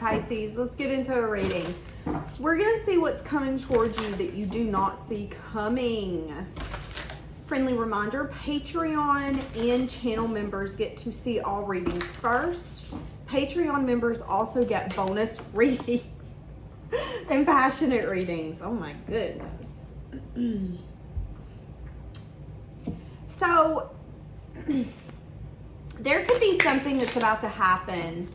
Pisces. Let's get into a reading. We're going to see what's coming towards you that you do not see coming. Friendly reminder, Patreon and channel members get to see all readings first. Patreon members also get bonus readings and passionate readings. Oh my goodness. So, there could be something that's about to happen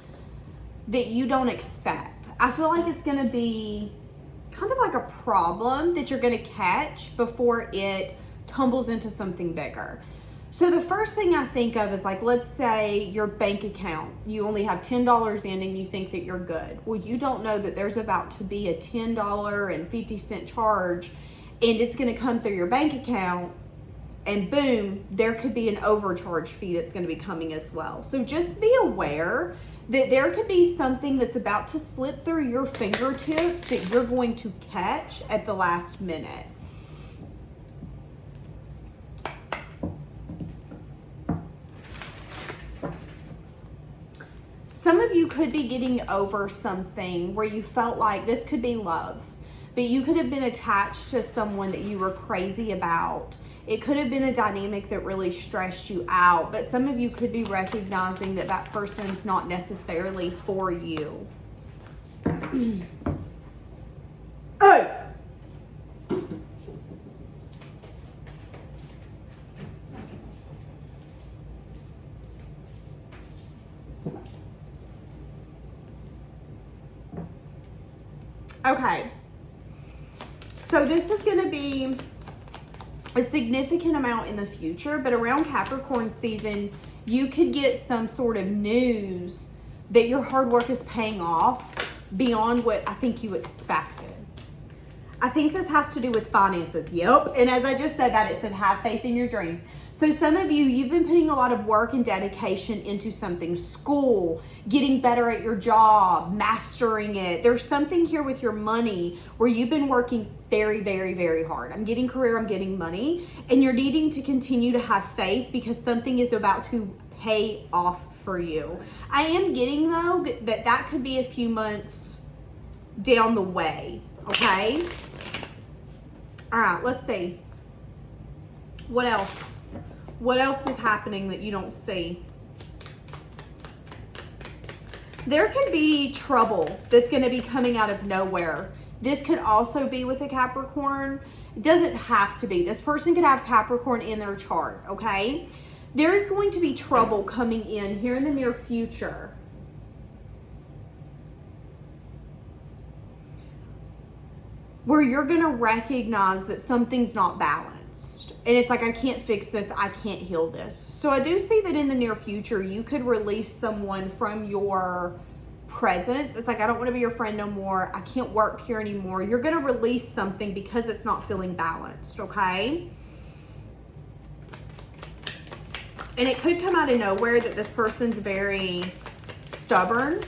that you don't expect. I feel like it's going to be kind of like a problem that you're going to catch before it tumbles into something bigger. So the first thing I think of is, like, let's say your bank account, you only have $10 in and you think that you're good. Well, you don't know that there's about to be a $10.50 charge and it's going to come through your bank account, and boom, there could be an overcharge fee that's going to be coming as well. So just be aware that there could be something that's about to slip through your fingertips that you're going to catch at the last minute. Some of you could be getting over something where you felt like this could be love, but you could have been attached to someone that you were crazy about. It could have been a dynamic that really stressed you out, but some of you could be recognizing that that person's not necessarily for you. Oh! Okay. So this is going to be a significant amount in the future, but around Capricorn season, you could get some sort of news that your hard work is paying off beyond what I think you expected. I think this has to do with finances. Yep. And as I just said that, it said have faith in your dreams. So some of you, you've been putting a lot of work and dedication into something, school, getting better at your job, mastering it. There's something here with your money where you've been working very, very, very hard. I'm getting career, I'm getting money, and you're needing to continue to have faith because something is about to pay off for you. I am getting, though, that could be a few months down the way, okay? All right, let's see. What else? What else is happening that you don't see? There could be trouble that's going to be coming out of nowhere. This could also be with a Capricorn. It doesn't have to be. This person could have Capricorn in their chart, okay? There is going to be trouble coming in here in the near future. Where you're going to recognize that something's not balanced. And it's like, I can't fix this. I can't heal this. So I do see that in the near future, you could release someone from your presence. It's like, I don't want to be your friend no more. I can't work here anymore. You're going to release something because it's not feeling balanced, okay? And it could come out of nowhere that this person's very stubborn.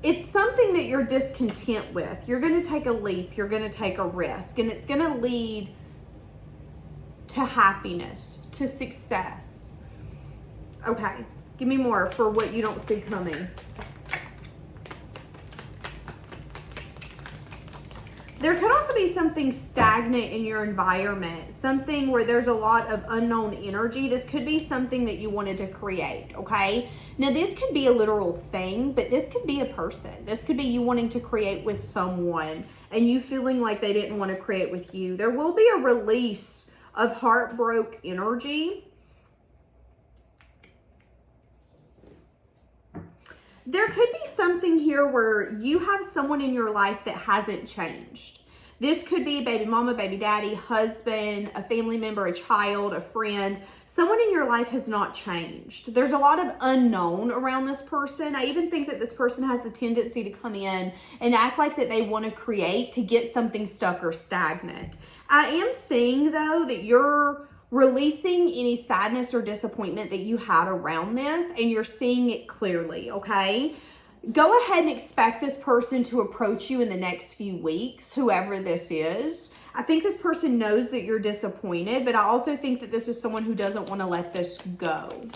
It's something that you're discontent with. You're going to take a leap. You're going to take a risk. And it's going to lead to happiness, to success. Okay. Give me more for what you don't see coming. There could also be something stagnant in your environment. Something where there's a lot of unknown energy. This could be something that you wanted to create, okay? Now, this could be a literal thing, but this could be a person. This could be you wanting to create with someone and you feeling like they didn't want to create with you. There will be a release of heartbroken energy. There could be something here where you have someone in your life that hasn't changed. This could be a baby mama, baby daddy, husband, a family member, a child, a friend. Someone in your life has not changed. There's a lot of unknown around this person. I even think that this person has the tendency to come in and act like that they want to create to get something stuck or stagnant. I am seeing, though, that you're releasing any sadness or disappointment that you had around this, and you're seeing it clearly, okay? Go ahead and expect this person to approach you in the next few weeks, whoever this is. I think this person knows that you're disappointed, but I also think that this is someone who doesn't want to let this go,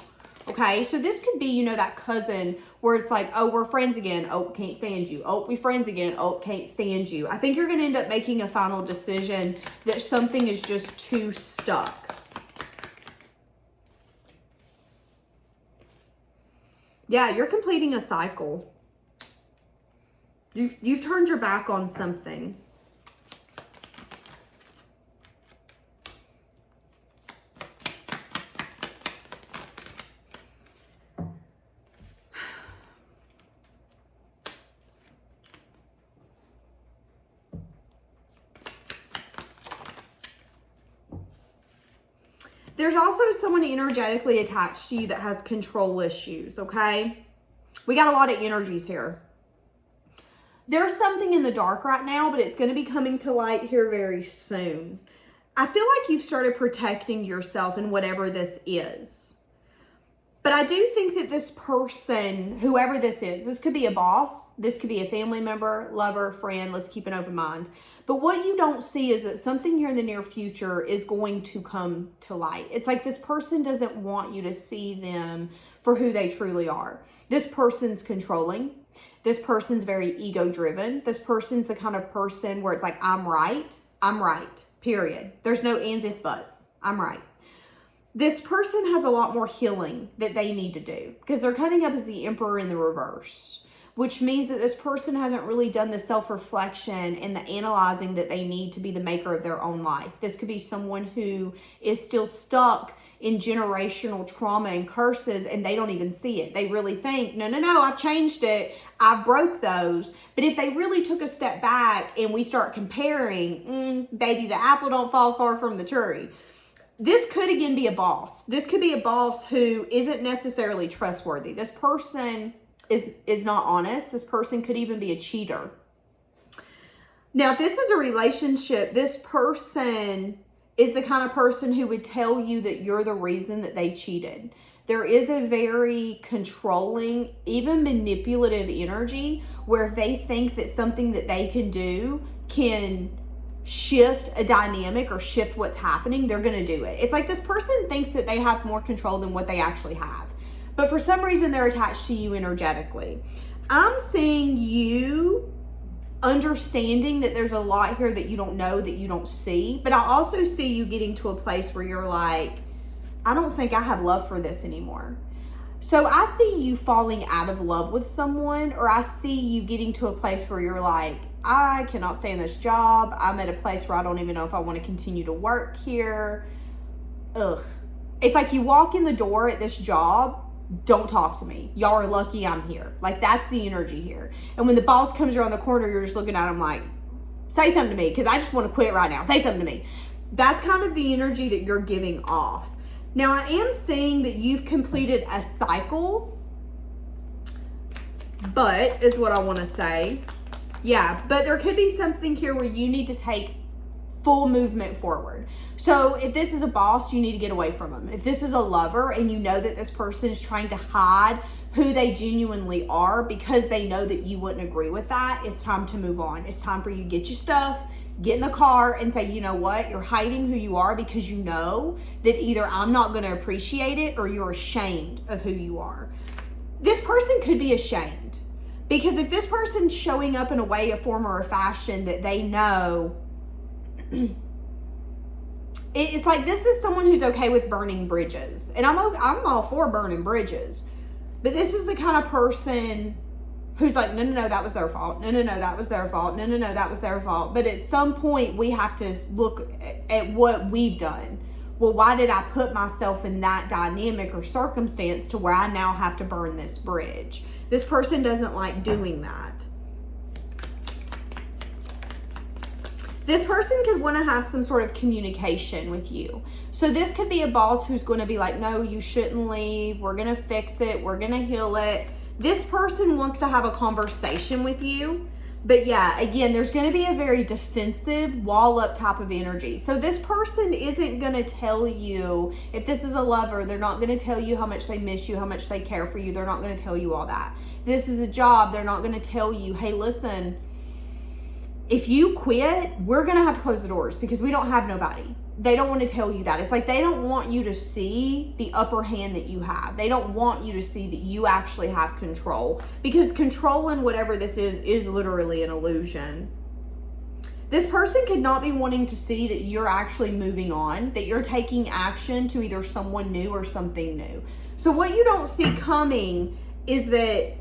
Okay, so this could be, you know, that cousin where it's like, oh, we're friends again. Oh, can't stand you. Oh, we friends again. Oh, can't stand you. I think you're going to end up making a final decision that something is just too stuck. Yeah, you're completing a cycle. You've turned your back on something. There's also someone energetically attached to you that has control issues, okay? We got a lot of energies here. There's something in the dark right now, but it's going to be coming to light here very soon. I feel like you've started protecting yourself in whatever this is. But I do think that this person, whoever this could be a boss, this could be a family member, lover, friend, let's keep an open mind. But what you don't see is that something here in the near future is going to come to light. It's like this person doesn't want you to see them for who they truly are. This person's controlling. This person's very ego-driven. This person's the kind of person where it's like, I'm right, period. There's no ands, if, buts. I'm right. This person has a lot more healing that they need to do because they're coming up as the Emperor in the reverse, which means that this person hasn't really done the self-reflection and the analyzing that they need to be the maker of their own life. This could be someone who is still stuck in generational trauma and curses and they don't even see it. They really think, no, I've changed it. I broke those. But if they really took a step back and we start comparing, baby, the apple don't fall far from the tree. This could again be a boss. This could be a boss who isn't necessarily trustworthy. This person is not honest. This person could even be a cheater. Now, if this is a relationship, this person is the kind of person who would tell you that you're the reason that they cheated. There is a very controlling, even manipulative energy where if they think that something that they can do can shift a dynamic or shift what's happening, they're going to do it. It's like this person thinks that they have more control than what they actually have. But for some reason, they're attached to you energetically. I'm seeing you understanding that there's a lot here that you don't know, that you don't see. But I also see you getting to a place where you're like, I don't think I have love for this anymore. So I see you falling out of love with someone, or I see you getting to a place where you're like, I cannot stay in this job. I'm at a place where I don't even know if I want to continue to work here. Ugh. It's like you walk in the door at this job, don't talk to me. Y'all are lucky I'm here. Like, that's the energy here. And when the boss comes around the corner, you're just looking at him like, say something to me, because I just want to quit right now. Say something to me. That's kind of the energy that you're giving off. Now, I am saying that you've completed a cycle, but is what I want to say. Yeah, but there could be something here where you need to take full movement forward. So if this is a boss, you need to get away from them. If this is a lover and you know that this person is trying to hide who they genuinely are because they know that you wouldn't agree with that, it's time to move on. It's time for you to get your stuff, get in the car and say, you know what? You're hiding who you are because you know that either I'm not going to appreciate it or you're ashamed of who you are. This person could be ashamed. Because if this person's showing up in a way, a form, or a fashion that they know, it's like this is someone who's okay with burning bridges. And I'm all for burning bridges. But this is the kind of person who's like, no, that was their fault. No, that was their fault. No, that was their fault. But at some point, we have to look at what we've done. Well, why did I put myself in that dynamic or circumstance to where I now have to burn this bridge? This person doesn't like doing that. This person could want to have some sort of communication with you. So this could be a boss who's going to be like, no, you shouldn't leave. We're going to fix it. We're going to heal it. This person wants to have a conversation with you. But yeah, again, there's going to be a very defensive, wall up type of energy. So this person isn't going to tell you, if this is a lover, they're not going to tell you how much they miss you, how much they care for you. They're not going to tell you all that. This is a job. They're not going to tell you, hey, listen, if you quit, we're going to have to close the doors because we don't have nobody. they don't want to tell you that. It's like they don't want you to see the upper hand that you have. They don't want you to see that you actually have control, because controlling whatever this is literally an illusion. This person could not be wanting to see that you're actually moving on, that you're taking action to either someone new or something new. So what you don't see coming is that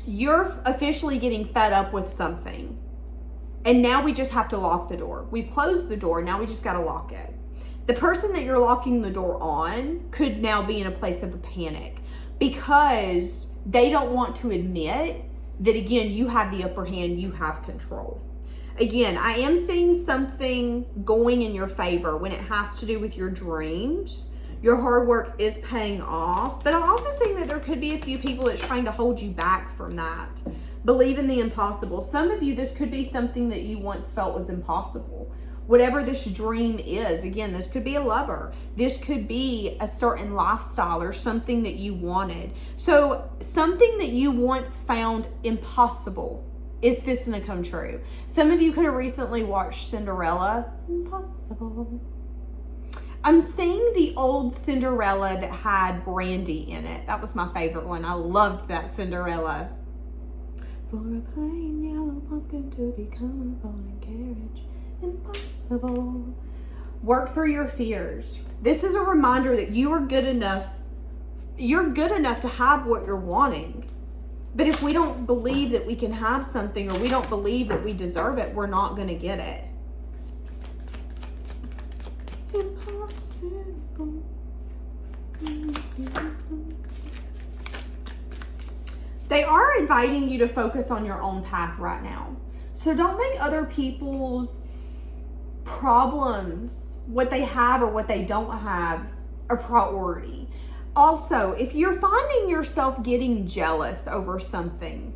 you're officially getting fed up with something. And now we just have to lock the door. We've closed the door. Now we just got to lock it. The person that you're locking the door on could now be in a place of a panic, because they don't want to admit that, again, you have the upper hand, you have control. Again, I am seeing something going in your favor when it has to do with your dreams. Your hard work is paying off, but I'm also seeing that there could be a few people that's trying to hold you back from that. Believe in the impossible. Some of you, this could be something that you once felt was impossible. Whatever this dream is, again, this could be a lover. This could be a certain lifestyle or something that you wanted. So something that you once found impossible is fisting to come true. Some of you could have recently watched Cinderella. Impossible. I'm seeing the old Cinderella that had Brandy in it. That was my favorite one. I loved that Cinderella. For a plain yellow pumpkin to become a golden carriage. Impossible. Work through your fears. This is a reminder that you are good enough. You're good enough to have what you're wanting. But if we don't believe that we can have something, or we don't believe that we deserve it, we're not going to get it. Impossible. They are inviting you to focus on your own path right now. So don't make other people's problems, what they have or what they don't have, a priority. Also, if you're finding yourself getting jealous over something,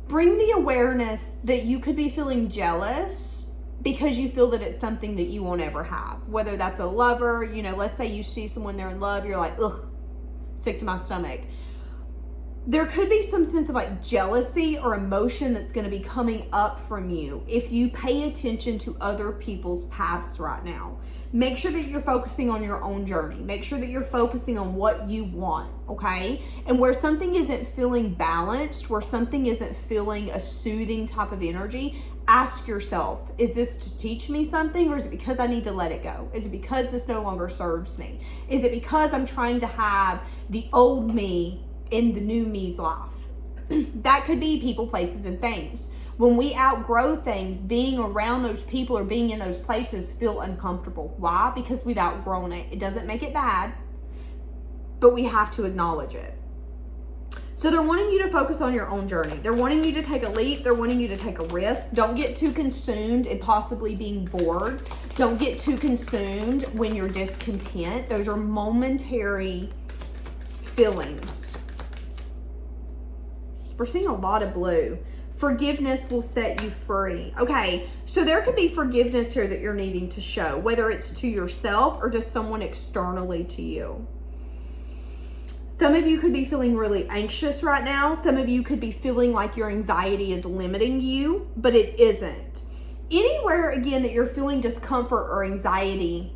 bring the awareness that you could be feeling jealous because you feel that it's something that you won't ever have. Whether that's a lover, let's say you see someone they're in love, you're like, ugh, sick to my stomach. There could be some sense of like jealousy or emotion that's going to be coming up from you if you pay attention to other people's paths right now. Make sure that you're focusing on your own journey. Make sure that you're focusing on what you want, okay? And where something isn't feeling balanced, where something isn't feeling a soothing type of energy, ask yourself, is this to teach me something, or is it because I need to let it go? Is it because this no longer serves me? Is it because I'm trying to have the old me in the new me's life? That could be people, places, and things. When we outgrow things, being around those people or being in those places feel uncomfortable. Why? Because we've outgrown it. It doesn't make it bad, but we have to acknowledge it. So they're wanting you to focus on your own journey. They're wanting you to take a leap. They're wanting you to take a risk. Don't get too consumed in possibly being bored. Don't get too consumed when you're discontent. Those are momentary feelings. We're seeing a lot of blue. Forgiveness will set you free. Okay, so there could be forgiveness here that you're needing to show, whether it's to yourself or to someone externally to you. Some of you could be feeling really anxious right now. Some of you could be feeling like your anxiety is limiting you, but it isn't. Anywhere, again, that you're feeling discomfort or anxiety,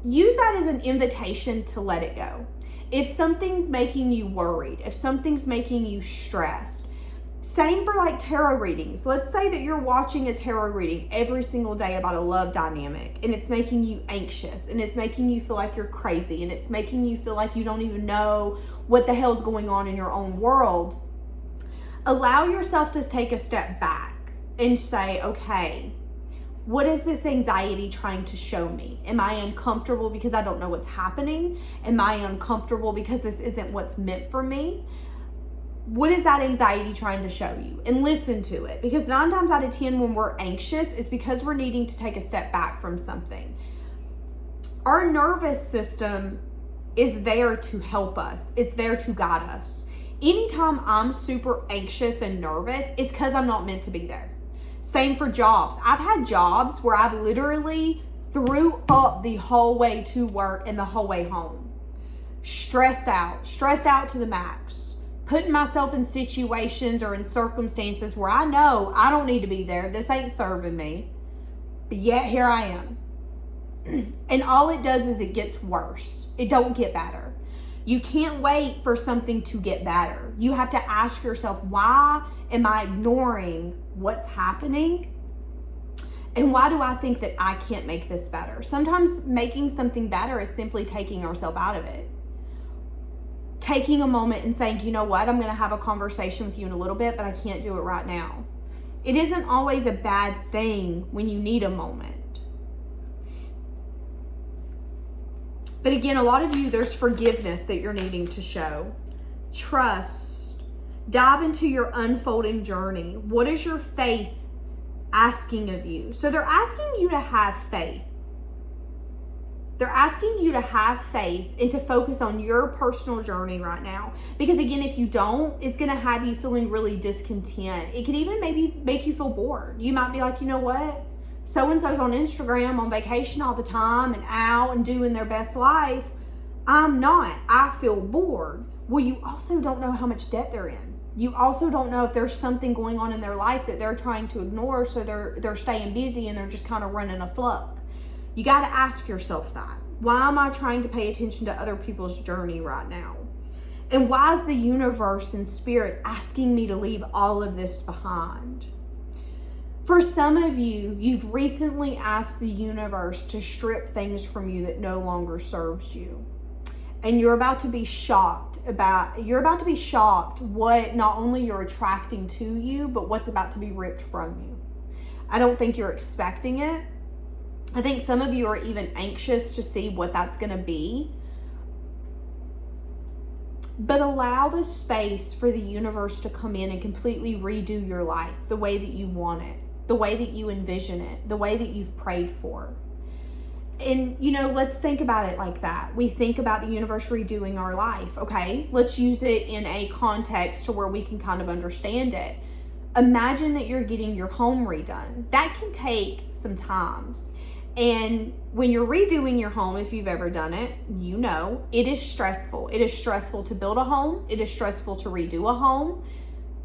use that as an invitation to let it go. If something's making you worried, if something's making you stressed, same for like tarot readings. Let's say that you're watching a tarot reading every single day about a love dynamic, and it's making you anxious, and it's making you feel like you're crazy, and it's making you feel like you don't even know what the hell's going on in your own world. Allow yourself to take a step back and say, okay, what is this anxiety trying to show me? Am I uncomfortable because I don't know what's happening? Am I uncomfortable because this isn't what's meant for me? What is that anxiety trying to show you? And listen to it. Because 9 times out of 10 when we're anxious, it's because we're needing to take a step back from something. Our nervous system is there to help us. It's there to guide us. Anytime I'm super anxious and nervous, it's because I'm not meant to be there. Same for jobs. I've had jobs where I've literally threw up the whole way to work and the whole way home. Stressed out to the max. Putting myself in situations or in circumstances where I know I don't need to be there. This ain't serving me. But yet here I am. And all it does is it gets worse. It don't get better. You can't wait for something to get better. You have to ask yourself, why am I ignoring what's happening? And why do I think that I can't make this better? Sometimes making something better is simply taking ourselves out of it. Taking a moment and saying, you know what, I'm going to have a conversation with you in a little bit, but I can't do it right now. It isn't always a bad thing when you need a moment. But again, a lot of you, there's forgiveness that you're needing to show. Trust. Dive into your unfolding journey. What is your faith asking of you? So they're asking you to have faith. They're asking you to have faith and to focus on your personal journey right now. Because again, if you don't, it's going to have you feeling really discontent. It could even maybe make you feel bored. You might be like, you know what? So-and-so's on Instagram on vacation all the time and out and doing their best life. I'm not. I feel bored. Well, you also don't know how much debt they're in. You also don't know if there's something going on in their life that they're trying to ignore, so they're staying busy and they're just kind of running a fluck. You got to ask yourself that. Why am I trying to pay attention to other people's journey right now? And why is the universe and spirit asking me to leave all of this behind? For some of you, you've recently asked the universe to strip things from you that no longer serves you. And you're about to be shocked what not only you're attracting to you, but what's about to be ripped from you. I don't think you're expecting it. I think some of you are even anxious to see what that's going to be. But allow the space for the universe to come in and completely redo your life the way that you want it, the way that you envision it, the way that you've prayed for. And, let's think about it like that. We think about the universe redoing our life, okay? Let's use it in a context to where we can kind of understand it. Imagine that you're getting your home redone. That can take some time. And when you're redoing your home, if you've ever done it, it is stressful. It is stressful to build a home. It is stressful to redo a home.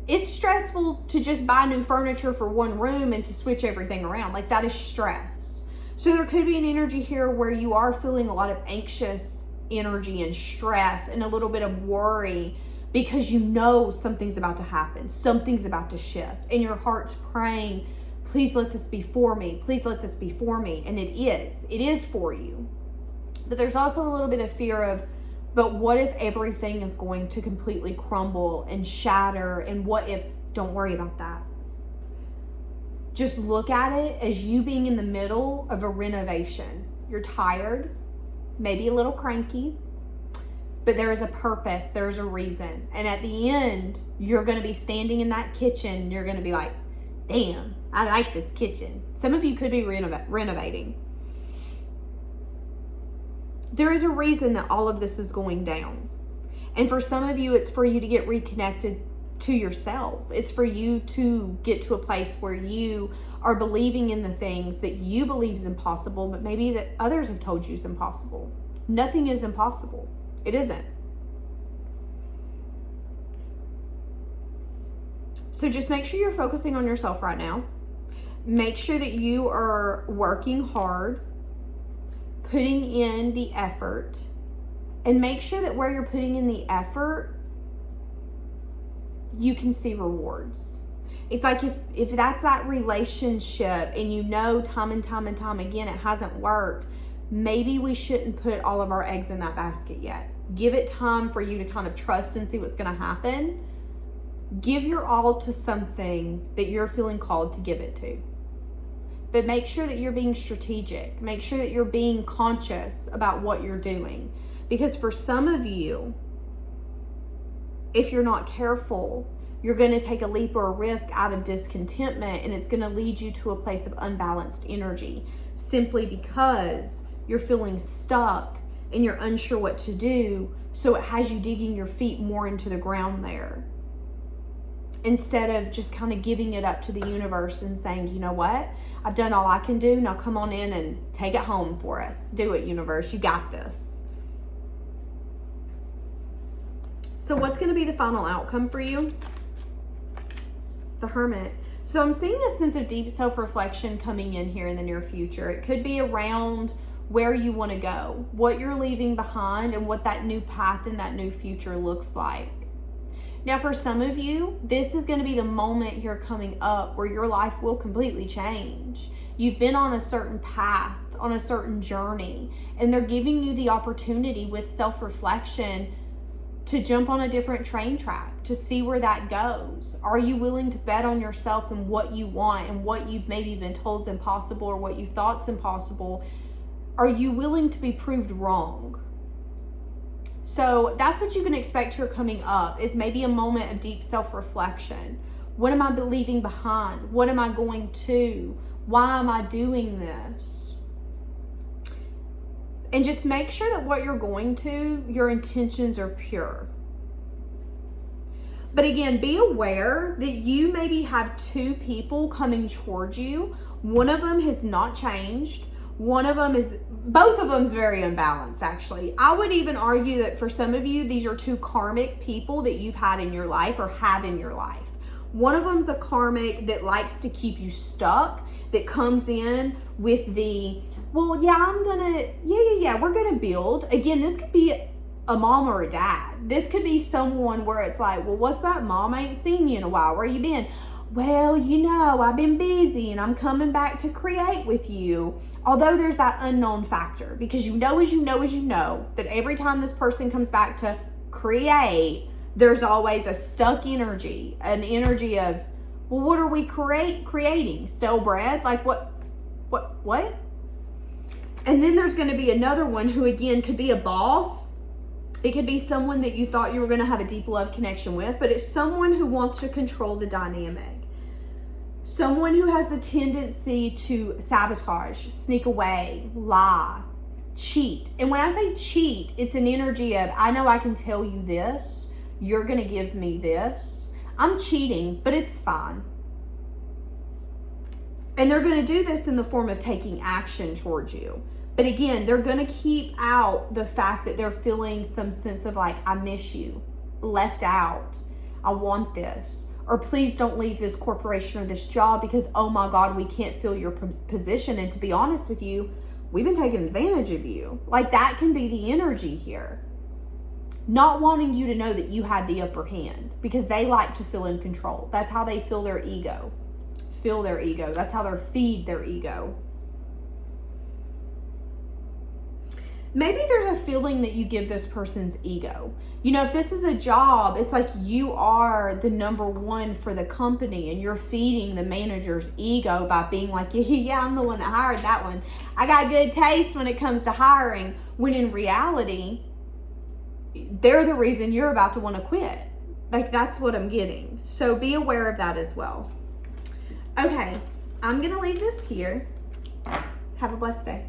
It's stressful to just buy new furniture for one room and to switch everything around. Like, that is stress. So there could be an energy here where you are feeling a lot of anxious energy and stress and a little bit of worry because something's about to happen. Something's about to shift. And your heart's praying, please let this be for me. Please let this be for me. And it is. It is for you. But there's also a little bit of fear of, but what if everything is going to completely crumble and shatter? And what if, don't worry about that. Just look at it as you being in the middle of a renovation. You're tired, maybe a little cranky, but there is a purpose, there's a reason. And at the end, you're going to be standing in that kitchen and you're going to be like, damn, I like this kitchen. Some of you could be renovating. There is a reason that all of this is going down. And for some of you, it's for you to get reconnected to yourself. It's for you to get to a place where you are believing in the things that you believe is impossible, but maybe that others have told you is impossible. Nothing is impossible. It isn't. So just make sure you're focusing on yourself right now. Make sure that you are working hard, putting in the effort, and make sure that where you're putting in the effort, you can see rewards. It's like if that's that relationship and time and time and time again it hasn't worked, maybe we shouldn't put all of our eggs in that basket yet. Give it time for you to kind of trust and see what's going to happen. Give your all to something that you're feeling called to give it to. But make sure that you're being strategic. Make sure that you're being conscious about what you're doing. Because for some of you, if you're not careful, you're going to take a leap or a risk out of discontentment, and it's going to lead you to a place of unbalanced energy simply because you're feeling stuck and you're unsure what to do. So it has you digging your feet more into the ground there instead of just kind of giving it up to the universe and saying, you know what? I've done all I can do. Now come on in and take it home for us. Do it, universe. You got this. So what's going to be the final outcome for you? The Hermit. So I'm seeing a sense of deep self-reflection coming in here in the near future. It could be around where you want to go, what you're leaving behind, and what that new path and that new future looks like. Now, for some of you, this is going to be the moment here coming up where your life will completely change. You've been on a certain path, on a certain journey, and they're giving you the opportunity with self-reflection to jump on a different train track, to see where that goes. Are you willing to bet on yourself and what you want and what you've maybe been told is impossible or what you thought's impossible? Are you willing to be proved wrong? So that's what you can expect here coming up, is maybe a moment of deep self-reflection. What am I leaving behind? What am I going to? Why am I doing this? And just make sure that what you're going to, your intentions are pure. But again, be aware that you maybe have two people coming towards you. One of them has not changed. Both of them's very unbalanced, actually. I would even argue that for some of you, these are two karmic people that you've had in your life or have in your life. One of them's a karmic that likes to keep you stuck, that comes in with the, well, yeah, we're gonna build. Again, this could be a mom or a dad. This could be someone where it's like, well, what's that, mom? I ain't seen you in a while. Where you been? Well, I've been busy and I'm coming back to create with you. Although there's that unknown factor, because you know that every time this person comes back to create, there's always a stuck energy, an energy of, well, what are we creating? Stale bread? Like what? And then there's going to be another one who, again, could be a boss. It could be someone that you thought you were going to have a deep love connection with, but it's someone who wants to control the dynamic. Someone who has the tendency to sabotage, sneak away, lie, cheat. And when I say cheat, it's an energy of, I know I can tell you this, you're going to give me this. I'm cheating, but it's fine. And they're going to do this in the form of taking action towards you. But again, they're going to keep out the fact that they're feeling some sense of like, I miss you, left out, I want this, or please don't leave this corporation or this job because, oh my God, we can't fill your position. And to be honest with you, we've been taking advantage of you. Like, that can be the energy here. Not wanting you to know that you have the upper hand because they like to feel in control. That's how they feel their ego. That's how they feed their ego. Maybe there's a feeling that you give this person's ego. If this is a job, it's like you are the number one for the company and you're feeding the manager's ego by being like, yeah, I'm the one that hired that one. I got good taste when it comes to hiring, when in reality, they're the reason you're about to want to quit. Like, that's what I'm getting. So be aware of that as well. Okay, I'm going to leave this here. Have a blessed day.